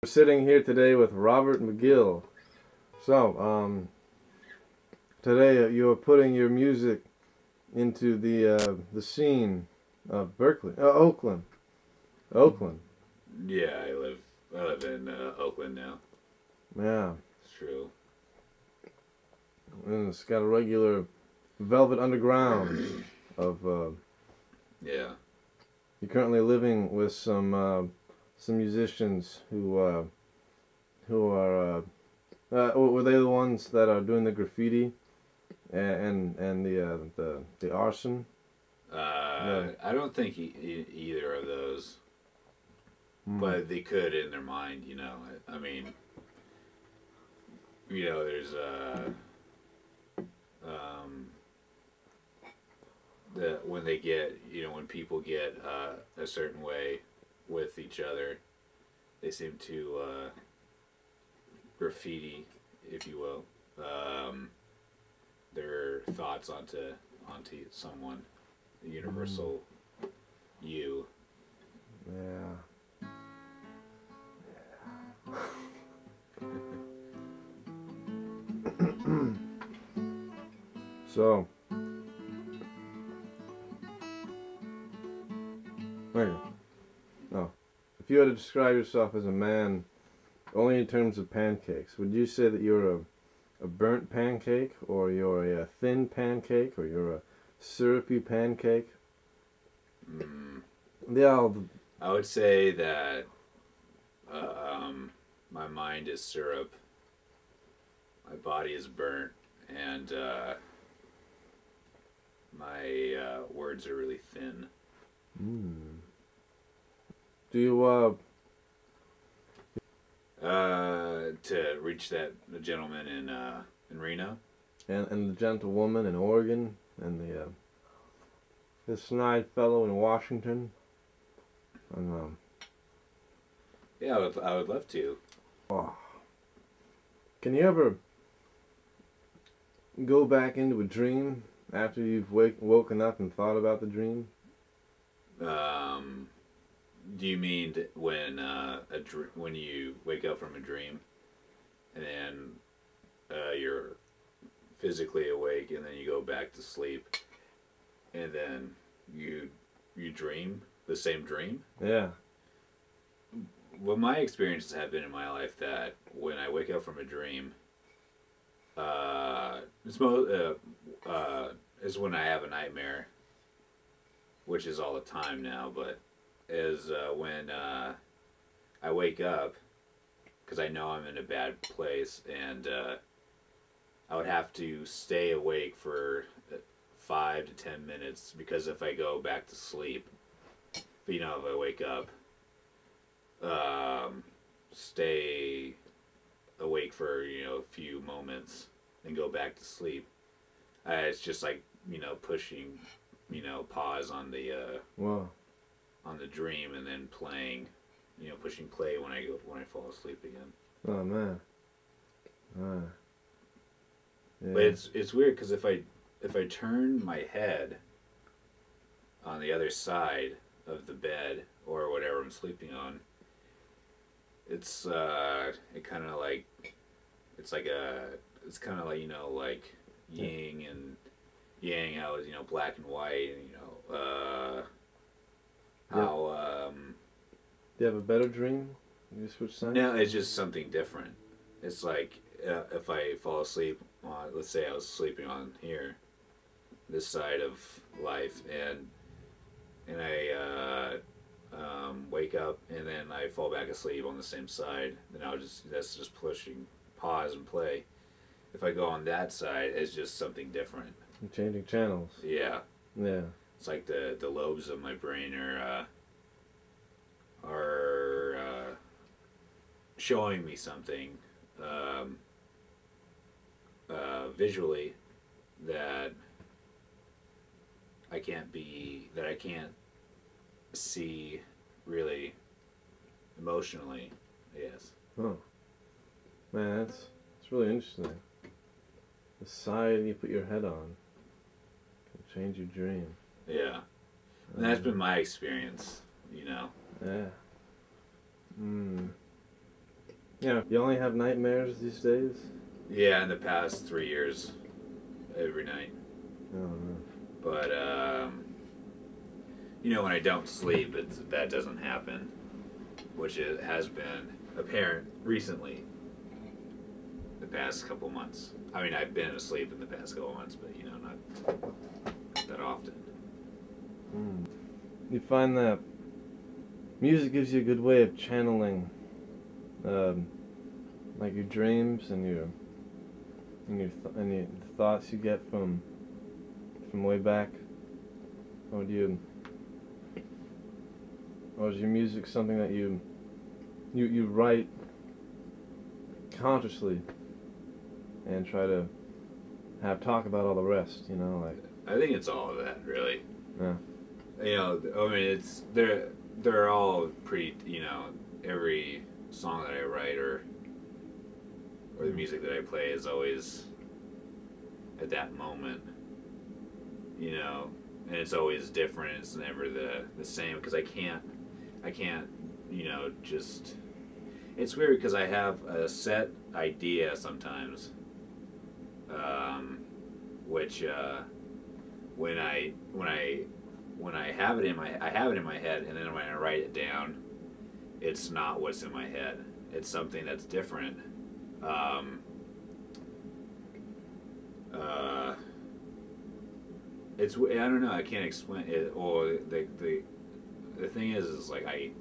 We're sitting here today with Robert Magill. So, today you are putting your music into the scene of Berkeley, Oakland. Yeah, I live in Oakland now. Yeah, It's true. and it's got a regular velvet underground of. Yeah. You're currently living with some musicians who are. Were they the ones that are doing the graffiti and the arson? No. I don't think either of those, but they could in their mind. I mean, there's um, when they get, when people get a certain way with each other, they seem to graffiti, if you will, their thoughts onto someone, the universal you. Yeah. So, okay. Oh, if you had to describe yourself as a man only in terms of pancakes, would you say that you're a burnt pancake, or you're a thin pancake, or you're a syrupy pancake? Mm, Yeah. I would say that my mind is syrup, my body is burnt, and my words are really thin. Mm. Do you To reach the gentleman in Reno. and the gentlewoman in Oregon, and the snide fellow in Washington, and Yeah, I would love to. oh, can you ever go back into a dream after you've woken up and thought about the dream? Do you mean when when you wake up from a dream, and then you're physically awake, and then you go back to sleep, and then you dream the same dream? Yeah. Well, my experiences have been in my life that when I wake up from a dream, is when I have a nightmare, which is all the time now, but is when I wake up, because I know I'm in a bad place, and I would have to stay awake for 5 to 10 minutes, because if I go back to sleep, if I wake up, stay awake for a few moments and go back to sleep, it's just like pushing pause on the Well. on the dream, and then playing, pushing play when I fall asleep again. Oh man. Yeah. But it's weird, because if I turn my head on the other side of the bed or whatever I'm sleeping on, it's it kind of like it's kind of like like yin and yang, how it's black and white, and how Do you have a better dream? You switch sides? no, it's just something different. It's like if I fall asleep on, let's say I was sleeping on here, this side of life, and I wake up, and then I fall back asleep on the same side, then that's just pushing pause and play. If I go on that side, it's just something different. You're changing channels. Yeah, Yeah. it's like the lobes of my brain are showing me something visually that I can't see really emotionally. Yes. Oh. Man, it's really interesting. The side you put your head on can change your dream. Yeah. And that's been my experience. Yeah. Yeah. You only have nightmares these days? Yeah, in the past 3 years, every night. Oh, no. But when I don't sleep, that doesn't happen, which it has been apparent recently. The past couple months. I mean, I've been asleep in the past couple months, but not that often. Mm. You find that music gives you a good way of channeling, like your dreams and your thoughts you get from way back, or or is your music something that you write consciously and try to have talk about all the rest, like. I think it's all of that, really. Yeah. I mean, they're all pretty, every song that I write or the music that I play is always at that moment, and it's always different. It's never the same because I can't, just. It's weird because I have a set idea sometimes, which when I have it in my head, and then when I write it down, it's not what's in my head. It's something that's different. I don't know. I can't explain it. Or the thing is like I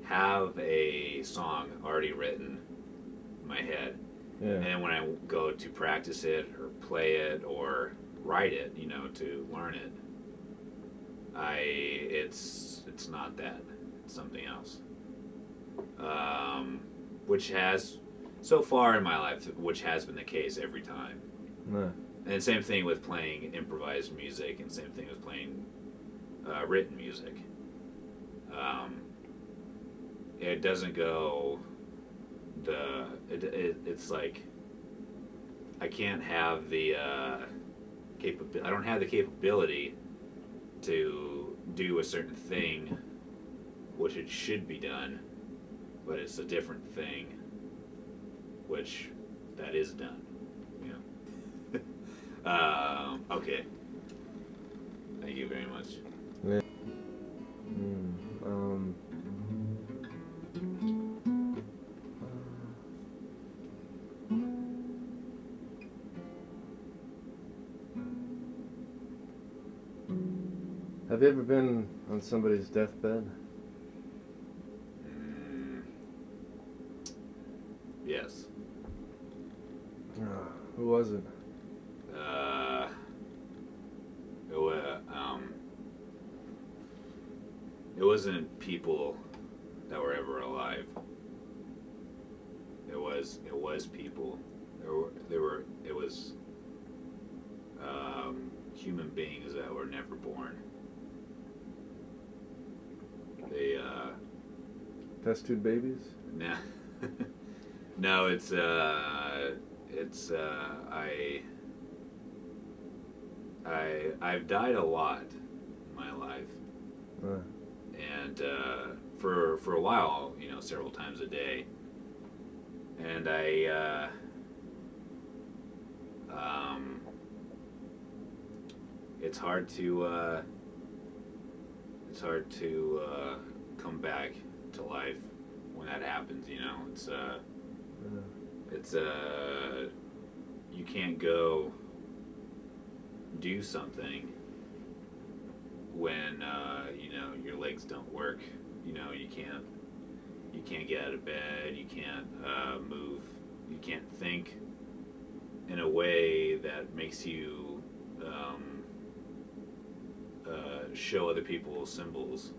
have a song already written in my head. Yeah. And when I go to practice it or play it or write it, to learn it, it's not that. It's something else. Which has, so far in my life, which has been the case every time. No. And same thing with playing improvised music, and same thing with playing written music. It doesn't go it's like I can't have the I don't have the capability to do a certain thing which it should be done, but it's a different thing which that is done. Okay, thank you very much. Yeah. Have you ever been on somebody's deathbed? Yes. Who was it? It wasn't people that were ever alive. It was people. It was human beings that were never born. They Test tube babies? nah. No, I've died a lot in my life. And for a while, several times a day. And it's hard to come back to life when that happens. It's you can't go do something when your legs don't work. You can't get out of bed. You can't move. You can't think in a way that makes you show other people symbols